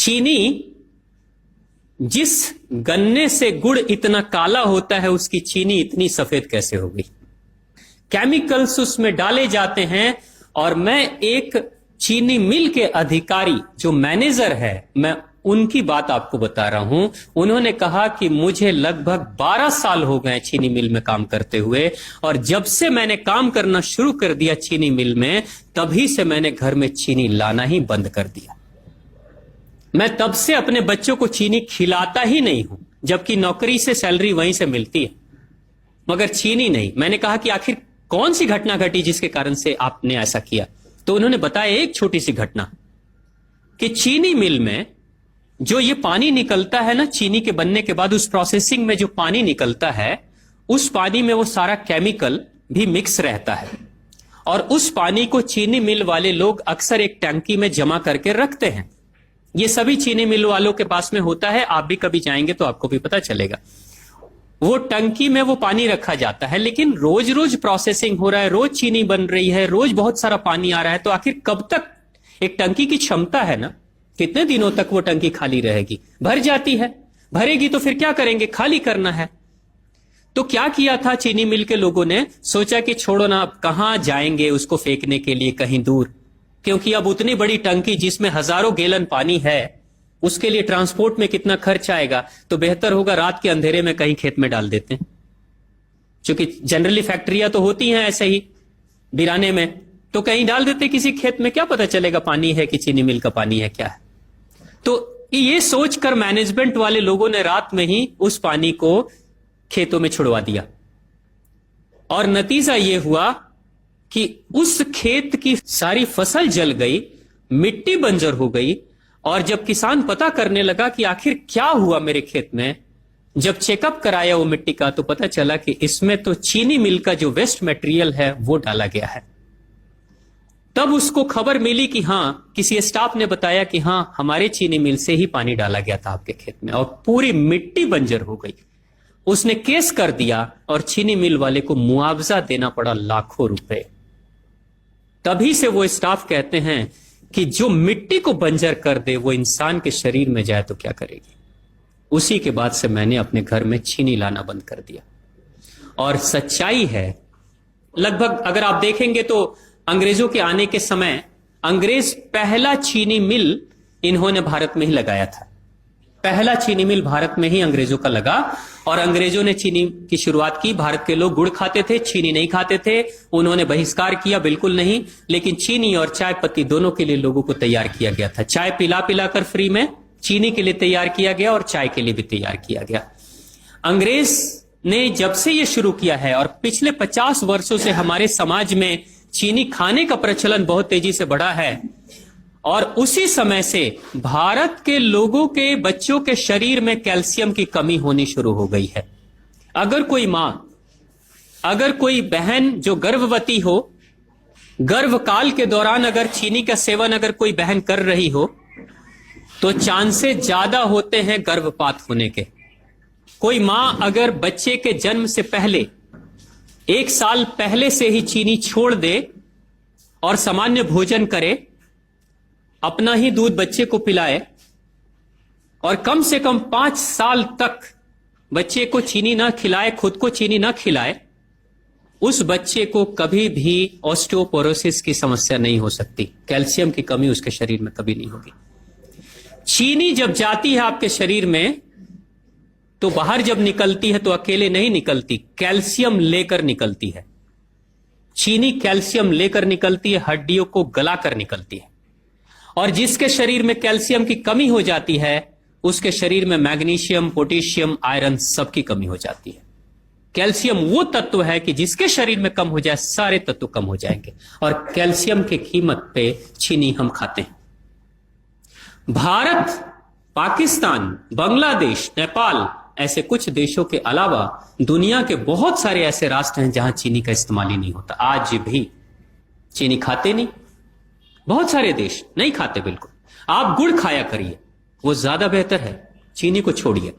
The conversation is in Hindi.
चीनी, जिस गन्ने से गुड़ इतना काला होता है उसकी चीनी इतनी सफेद कैसे हो गई? केमिकल्स उसमें डाले जाते हैं। और मैं एक चीनी मिल के अधिकारी जो मैनेजर है, मैं उनकी बात आपको बता रहा हूं। उन्होंने कहा कि मुझे लगभग 12 साल हो गए चीनी मिल में काम करते हुए, और जब से मैंने काम करना शुरू कर दिया चीनी मिल में, तभी से मैंने घर में चीनी लाना ही बंद कर दिया। मैं तब से अपने बच्चों को चीनी खिलाता ही नहीं हूं, जबकि नौकरी से सैलरी वहीं से मिलती है, मगर चीनी नहीं। मैंने कहा कि आखिर कौन सी घटना घटी जिसके कारण से आपने ऐसा किया? तो उन्होंने बताया एक छोटी सी घटना कि चीनी मिल में जो ये पानी निकलता है ना, चीनी के बनने के बाद उस प्रोसेसिंग में जो पानी निकलता है, उस पानी में वो सारा केमिकल भी मिक्स रहता है, और उस पानी को चीनी मिल वाले लोग अक्सर एक टंकी में जमा करके रखते हैं। ये सभी चीनी मिल वालों के पास में होता है, आप भी कभी जाएंगे तो आपको भी पता चलेगा। वो टंकी में वो पानी रखा जाता है, लेकिन रोज रोज प्रोसेसिंग हो रहा है, रोज चीनी बन रही है, रोज बहुत सारा पानी आ रहा है, तो आखिर कब तक? एक टंकी की क्षमता है ना, कितने दिनों तक वो टंकी खाली रहेगी? भर जाती है, भरेगी तो फिर क्या करेंगे? खाली करना है। तो क्या किया था चीनी मिल के लोगों ने? सोचा कि छोड़ो ना, अब कहां जाएंगे उसको फेंकने के लिए कहीं दूर, क्योंकि अब उतनी बड़ी टंकी जिसमें हजारों गैलन पानी है, उसके लिए ट्रांसपोर्ट में कितना खर्च आएगा, तो बेहतर होगा रात के अंधेरे में कहीं खेत में डाल देते हैं। क्योंकि जनरली फैक्ट्रियां तो होती हैं ऐसे ही बिराने में, तो कहीं डाल देते किसी खेत में, क्या पता चलेगा पानी है कि चीनी मिल का पानी है, क्या है। तो ये सोचकर मैनेजमेंट वाले लोगों ने रात में ही उस पानी को खेतों में छुड़वा दिया, और नतीजा ये हुआ कि उस खेत की सारी फसल जल गई, मिट्टी बंजर हो गई। और जब किसान पता करने लगा कि आखिर क्या हुआ मेरे खेत में, जब चेकअप कराया वो मिट्टी का, तो पता चला कि इसमें तो चीनी मिल का जो वेस्ट मटेरियल है वो डाला गया है। तब उसको खबर मिली कि हां, किसी स्टाफ ने बताया कि हां, हमारे चीनी मिल से ही पानी डाला गया था आपके खेत में, और पूरी मिट्टी बंजर हो गई। उसने केस कर दिया और चीनी मिल वाले को मुआवजा देना पड़ा लाखों रुपए। तभी से वो स्टाफ कहते हैं कि जो मिट्टी को बंजर कर दे वो इंसान के शरीर में जाए तो क्या करेगी। उसी के बाद से मैंने अपने घर में चीनी लाना बंद कर दिया। और सच्चाई है, लगभग अगर आप देखेंगे तो अंग्रेजों के आने के समय अंग्रेज पहला चीनी मिल इन्होंने भारत में ही लगाया था। पहला चीनी मिल भारत में ही अंग्रेजों का लगा, और अंग्रेजों ने चीनी की शुरुआत की। भारत के लोग गुड़ खाते थे, चीनी नहीं खाते थे। उन्होंने बहिष्कार किया, बिल्कुल नहीं, लेकिन चीनी और चाय पत्ती दोनों के लिए लोगों को तैयार किया गया था। चाय पिला पिलाकर फ्री में चीनी के लिए तैयार किया गया, और चाय के लिए भी तैयार किया गया। अंग्रेज ने जब से यह शुरू किया है, और पिछले 50 वर्षों से हमारे समाज में चीनी खाने का प्रचलन बहुत तेजी से बढ़ा है, और उसी समय से भारत के लोगों के बच्चों के शरीर में कैल्शियम की कमी होनी शुरू हो गई है। अगर कोई मां, अगर कोई बहन जो गर्भवती हो, गर्भकाल के दौरान अगर चीनी का सेवन अगर कोई बहन कर रही हो, तो चांसेस ज्यादा होते हैं गर्भपात होने के। कोई मां अगर बच्चे के जन्म से पहले 1 साल पहले से ही चीनी छोड़ दे और सामान्य भोजन करे, अपना ही दूध बच्चे को पिलाए, और कम से कम 5 साल तक बच्चे को चीनी ना खिलाए, खुद को चीनी ना खिलाए, उस बच्चे को कभी भी ऑस्टियोपोरोसिस की समस्या नहीं हो सकती। कैल्शियम की कमी उसके शरीर में कभी नहीं होगी। चीनी जब जाती है आपके शरीर में, तो बाहर जब निकलती है तो अकेले नहीं निकलती, कैल्शियम लेकर निकलती है। चीनी कैल्शियम लेकर निकलती है, हड्डियों को गलाकर निकलती है। और जिसके शरीर में कैल्शियम की कमी हो जाती है, उसके शरीर में मैग्नीशियम, पोटेशियम, आयरन सबकी कमी हो जाती है। कैल्शियम वो तत्व है कि जिसके शरीर में कम हो जाए, सारे तत्व कम हो जाएंगे, और कैल्शियम की कीमत पे चीनी हम खाते हैं। भारत, पाकिस्तान, बांग्लादेश, नेपाल, ऐसे कुछ देशों के अलावा दुनिया के बहुत सारे ऐसे राष्ट्र हैं जहां चीनी का इस्तेमाल ही नहीं होता। आज भी चीनी खाते नहीं, बहुत सारे देश नहीं खाते बिल्कुल। आप गुड़ खाया करिए, वो ज्यादा बेहतर है, चीनी को छोड़िए।